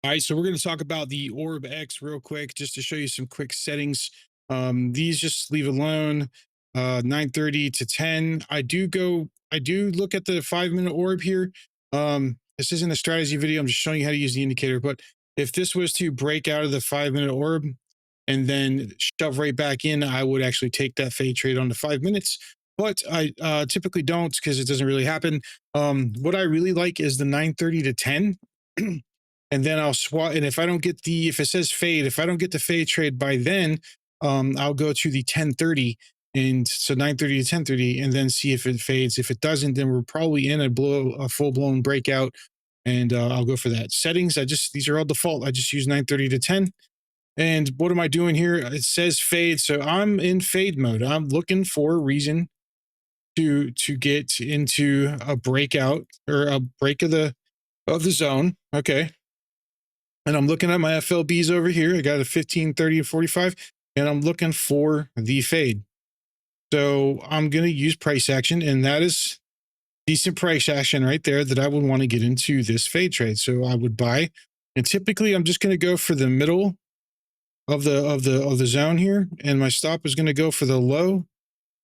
All right, so we're going to talk about the ORBX real quick, just to show you some quick settings. These just leave alone. 9:30 to 10. I do look at the 5 minute orb here. This isn't a strategy video. I'm just showing you how to use the indicator. But if this was to break out of the 5 minute orb and then shove right back in, I would actually take that fade trade on the 5 minutes. But I typically don't because it doesn't really happen. What I really like is the 9:30 to 10. And then I'll swat. And if I don't get the, if it says fade, if I don't get the fade trade by then, I'll go to the 10:30, and so 9:30 to 10:30, and then see if it fades. If it doesn't, then we're probably in a full blown breakout, and I'll go for that. Settings, these are all default. I just use 9:30 to 10. And what am I doing here? It says fade, so I'm in fade mode. I'm looking for a reason to get into a breakout or a break of the zone. Okay, and I'm looking at my FLBs over here. I got a 15, 30, and 45, and I'm looking for the fade. So I'm going to use price action, and that is decent price action right there that I would want to get into this fade trade. So I would buy, and typically I'm just going to go for the middle of the zone here, and my stop is going to go for the low.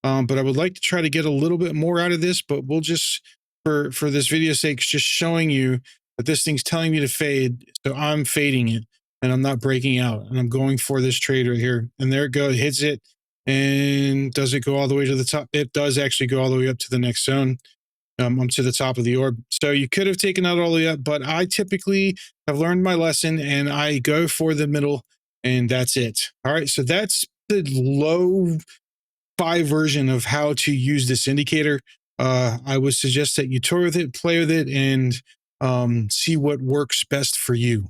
But I would like to try to get a little bit more out of this, but we'll just, for this video's sake, just showing you that this thing's telling me to fade. So I'm fading it and I'm not breaking out, and I'm going for this trade right here. And there it goes, hits it. And does it go all the way to the top? It does actually go all the way up to the next zone. I'm to the top of the orb. So you could have taken out all the way up, but I typically have learned my lesson and I go for the middle, and that's it. All right. So that's the low five version of how to use this indicator. I would suggest that you tour with it, play with it, and see what works best for you.